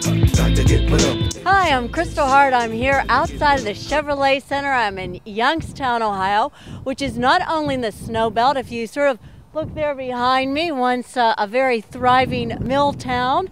Hi, I'm Kristal Hart. I'm here outside of the Chevrolet Center. I'm in Youngstown, Ohio, which is not only in the snow belt. If you sort of look there behind me, once a very thriving mill town.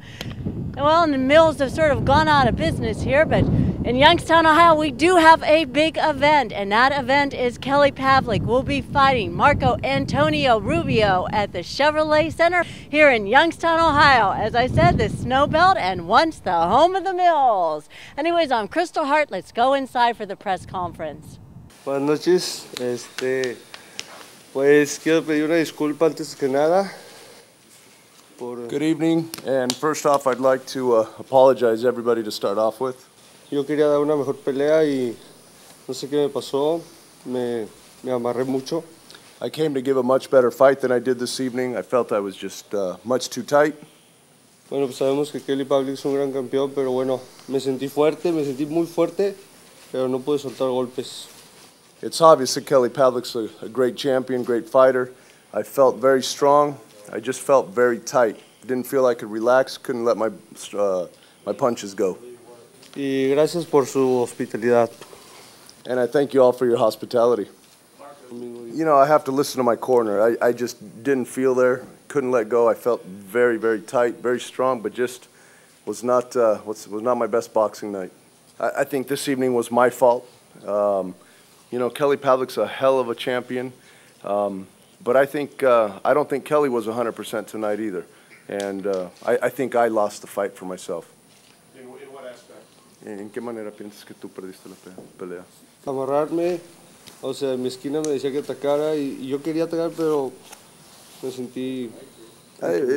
Well, and the mills have sort of gone out of business here, but in Youngstown, Ohio, we do have a big event, and that event is Kelly Pavlik will be fighting Marco Antonio Rubio at the Chevrolet Center here in Youngstown, Ohio. As I said, the snow belt and once the home of the mills. Anyways, I'm Kristal Hart. Let's go inside for the press conference. Buenas noches. Pues quiero pedir una disculpa antes que nada. Good evening, and first off, I'd like to apologize to everybody to start off with. Yo quería dar una mejor pelea y no sé qué me pasó, me amarré mucho. I came to give a much better fight than I did this evening. I felt I was just much too tight. Bueno, pues sabemos que Kelly Pavlik es un gran campeón, pero bueno, me sentí muy fuerte, pero no pude soltar golpes. It's obvious that Kelly Pavlik's a great champion, great fighter. I felt very strong. I just felt very tight. Didn't feel I could relax, couldn't let my punches go. Y gracias por su hospitalidad. And I thank you all for your hospitality. You know, I have to listen to my corner. I just didn't feel there, couldn't let go. I felt very, very tight, very strong, but just was not my best boxing night. I think this evening was my fault. You know, Kelly Pavlik's a hell of a champion. But I don't think Kelly was 100% tonight either. And I think I lost the fight for myself. In what aspect? ¿En qué manera piensas que tú perdiste la pelea? Amarrarme, o sea, en mi esquina me decía que atacara y yo quería atacar, pero me sentí...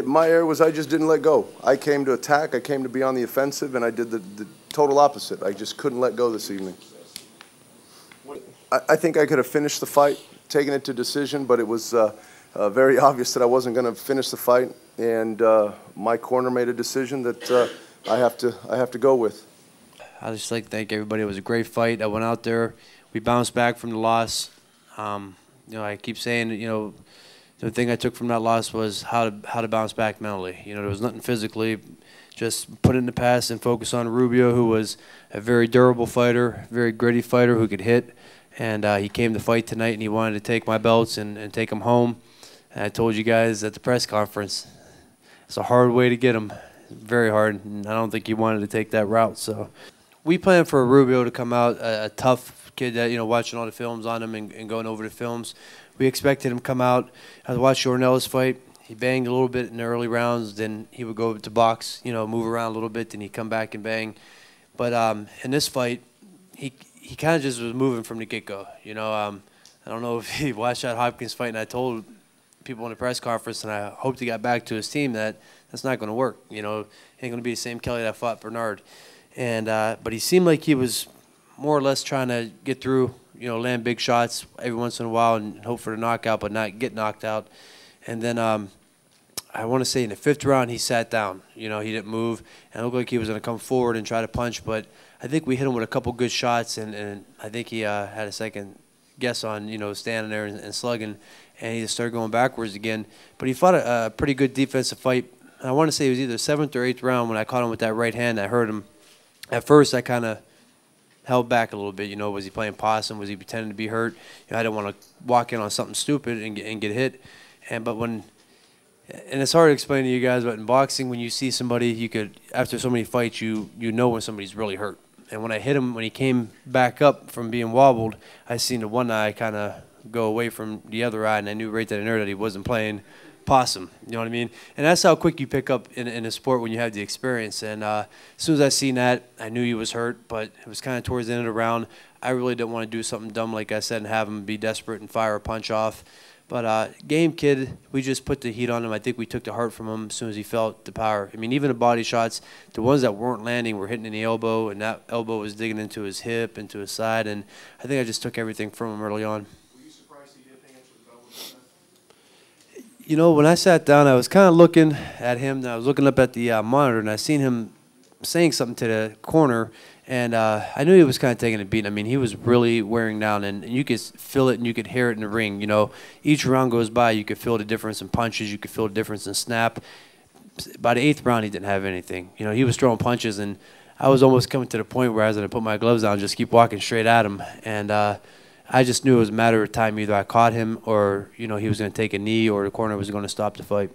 My error was I just didn't let go. I came to attack, I came to be on the offensive, and I did the total opposite. I just couldn't let go this evening. I think I could have finished the fight, taken it to decision, but it was very obvious that I wasn't going to finish the fight, and my corner made a decision that I have to go with. I'd just like to thank everybody. It was a great fight. I went out there. We bounced back from the loss. You know, I keep saying, you know, the thing I took from that loss was how to bounce back mentally. You know, there was nothing physically. Just put it in the past and focus on Rubio, who was a very durable fighter, very gritty fighter who could hit. And he came to fight tonight, and he wanted to take my belts and take them home. And I told you guys at the press conference, it's a hard way to get him, very hard. And I don't think he wanted to take that route. So we planned for Rubio to come out a tough kid that, you know, watching all the films on him and going over the films. We expected him to come out. I watched Ornella's fight. He banged a little bit in the early rounds. Then he would go to box, you know, move around a little bit. Then he'd come back and bang. But in this fight, he kind of just was moving from the get-go. You know, I don't know if he watched that Hopkins fight, and I told people in the press conference, and I hoped he got back to his team, that that's not going to work. You know, ain't going to be the same Kelly that fought Bernard. And but he seemed like he was more or less trying to get through, you know, land big shots every once in a while and hope for the knockout, but not get knocked out. And then I want to say in the 5th round he sat down. You know, he didn't move, and it looked like he was going to come forward and try to punch, but I think we hit him with a couple good shots, and I think he had a second guess on, you know, standing there and slugging, and he just started going backwards again. But he fought a pretty good defensive fight. I want to say it was either 7th or 8th round when I caught him with that right hand. I hurt him. At first, I kind of held back a little bit. You know, was he playing possum? Was he pretending to be hurt? You know, I didn't want to walk in on something stupid and get hit. And it's hard to explain to you guys, but in boxing, when you see somebody, you could, after so many fights, you know when somebody's really hurt. And when I hit him, when he came back up from being wobbled, I seen the one eye kind of go away from the other eye, and I knew right then and there that he wasn't playing possum. You know what I mean? And that's how quick you pick up in a sport when you have the experience. And as soon as I seen that, I knew he was hurt, but it was kind of towards the end of the round. I really didn't want to do something dumb, like I said, and have him be desperate and fire a punch off. But game kid, we just put the heat on him. I think we took the heart from him as soon as he felt the power. I mean, even the body shots, the ones that weren't landing were hitting in the elbow, and that elbow was digging into his hip, into his side, and I think I just took everything from him early on. Were you surprised he didn't answer the bell with that? You know, when I sat down, I was kind of looking at him, and I was looking up at the monitor, and I seen him saying something to the corner, and I knew he was kind of taking a beating. I mean, he was really wearing down, and you could feel it and you could hear it in the ring. You know, each round goes by, you could feel the difference in punches, you could feel the difference in snap. by the 8th round, he didn't have anything. You know, he was throwing punches, and I was almost coming to the point where I was going to put my gloves on and just keep walking straight at him. And I just knew it was a matter of time. Either I caught him or, you know, he was going to take a knee or the corner was going to stop the fight.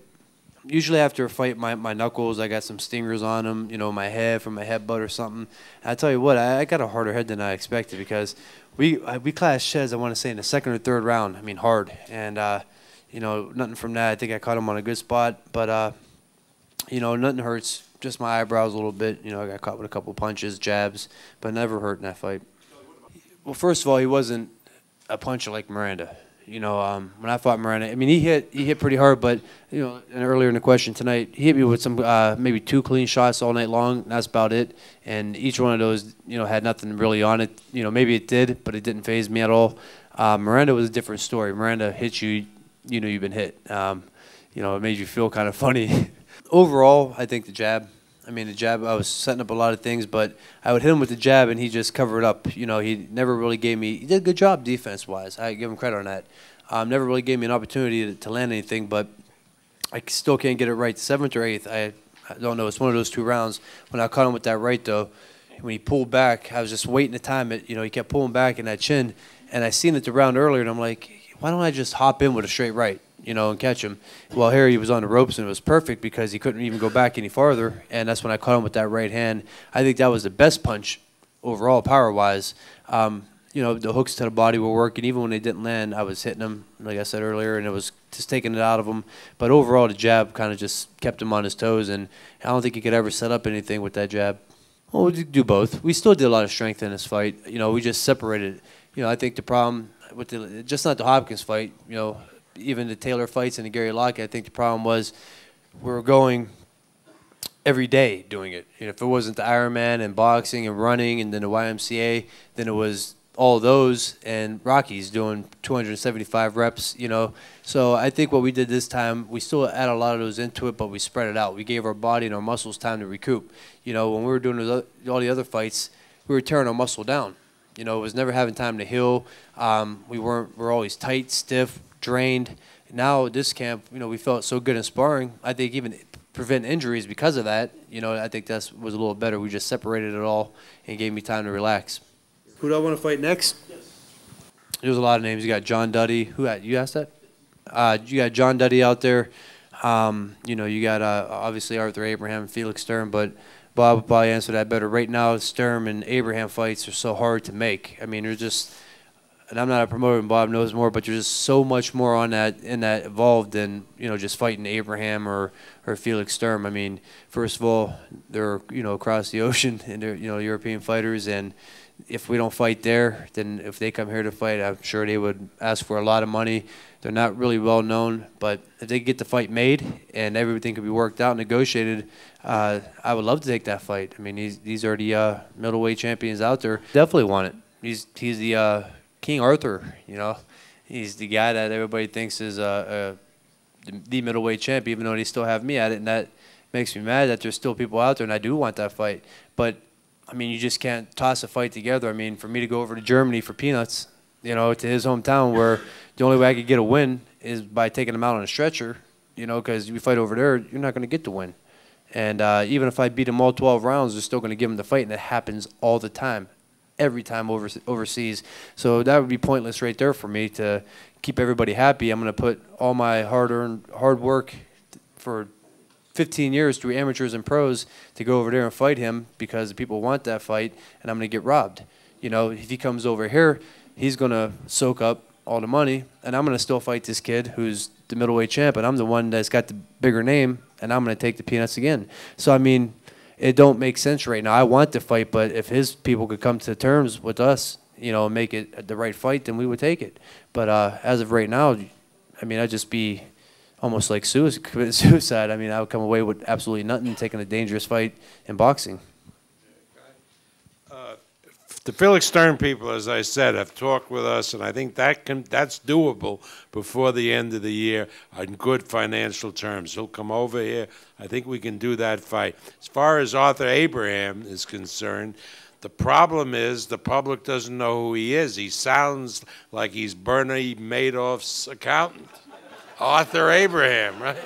Usually after a fight, my knuckles, I got some stingers on them, you know, my head from my headbutt or something. And I tell you what, I got a harder head than I expected because we clashed sheds, I want to say, in the 2nd or 3rd round. I mean, hard. And, you know, nothing from that. I think I caught him on a good spot. But, you know, nothing hurts. Just my eyebrows a little bit. You know, I got caught with a couple punches, jabs, but never hurt in that fight. Well, first of all, he wasn't a puncher like Miranda. You know, when I fought Miranda, I mean, he hit pretty hard, but, you know, and earlier in the question tonight, he hit me with some maybe 2 clean shots all night long. And that's about it. And each one of those, you know, had nothing really on it. You know, maybe it did, but it didn't faze me at all. Miranda was a different story. Miranda hits you, you know, you've been hit. You know, it made you feel kind of funny. Overall, I think the jab. I mean, the jab, I was setting up a lot of things, but I would hit him with the jab, and he just covered it up. You know, he never really gave me – he did a good job defense-wise. I give him credit on that. Never really gave me an opportunity to land anything, but I still can't get it right. 7th or 8th, I don't know. It's one of those 2 rounds. When I caught him with that right, though, when he pulled back, I was just waiting to time it. You know, he kept pulling back in that chin, and I seen it the round earlier, and I'm like, why don't I just hop in with a straight right? You know, and catch him. Well, here he was on the ropes, and it was perfect because he couldn't even go back any farther, and that's when I caught him with that right hand. I think that was the best punch overall, power-wise. You know, the hooks to the body were working. Even when they didn't land, I was hitting them, like I said earlier, and it was just taking it out of him. But overall, the jab kind of just kept him on his toes, and I don't think he could ever set up anything with that jab. Well, we do both. We still did a lot of strength in this fight. You know, we just separated. You know, I think the problem with just not the Hopkins fight, you know, even the Taylor fights and the Gary Lockett, I think the problem was we were going every day doing it. You know, if it wasn't the Ironman and boxing and running and then the YMCA, then it was all those and Rocky's doing 275 reps, you know. So I think what we did this time, we still add a lot of those into it, but we spread it out. We gave our body and our muscles time to recoup. You know, when we were doing all the other fights, we were tearing our muscle down. You know, it was never having time to heal. We're always tight, stiff, drained. Now this camp, you know, we felt so good in sparring. I think even prevent injuries because of that. You know, I think that was a little better. We just separated it all and gave me time to relax. Who do I want to fight next? Yes. There's a lot of names. You got John Duddy. You asked that? You got John Duddy out there. You know, you got obviously Arthur Abraham and Felix Sturm, but Bob would probably answer that better. Right now, Sturm and Abraham fights are so hard to make. I mean, they're just. And I'm not a promoter, and Bob knows more, but there's just so much more on that involved than, you know, just fighting Abraham or Felix Sturm. I mean, first of all, they're, you know, across the ocean and they're, you know, European fighters, and if we don't fight there, then if they come here to fight, I'm sure they would ask for a lot of money. They're not really well known, but if they get the fight made and everything could be worked out, negotiated, I would love to take that fight. I mean, these are the middleweight champions out there. Definitely want it. He's the King Arthur, you know. He's the guy that everybody thinks is the middleweight champ, even though they still have me at it, and that makes me mad that there's still people out there, and I do want that fight. But, I mean, you just can't toss a fight together. I mean, for me to go over to Germany for peanuts, you know, to his hometown where the only way I could get a win is by taking him out on a stretcher, you know, because you fight over there, you're not going to get the win. And even if I beat him all 12 rounds, they're still going to give him the fight, and it happens all the time. Every time overseas. So that would be pointless right there for me to keep everybody happy. I'm going to put all my hard work for 15 years through amateurs and pros to go over there and fight him because the people want that fight, and I'm going to get robbed. You know, if he comes over here, he's going to soak up all the money, and I'm going to still fight this kid who's the middleweight champ, and I'm the one that's got the bigger name, and I'm going to take the peanuts again. So, I mean, it don't make sense right now. I want to fight, but if his people could come to terms with us, you know, and make it the right fight, then we would take it. But as of right now, I mean, I'd just be almost like suicide. I mean, I would come away with absolutely nothing, taking a dangerous fight in boxing. The Felix Sturm people, as I said, have talked with us, and I think that's doable before the end of the year on good financial terms. He'll come over here. I think we can do that fight. As far as Arthur Abraham is concerned, the problem is the public doesn't know who he is. He sounds like he's Bernie Madoff's accountant. Arthur Abraham, right?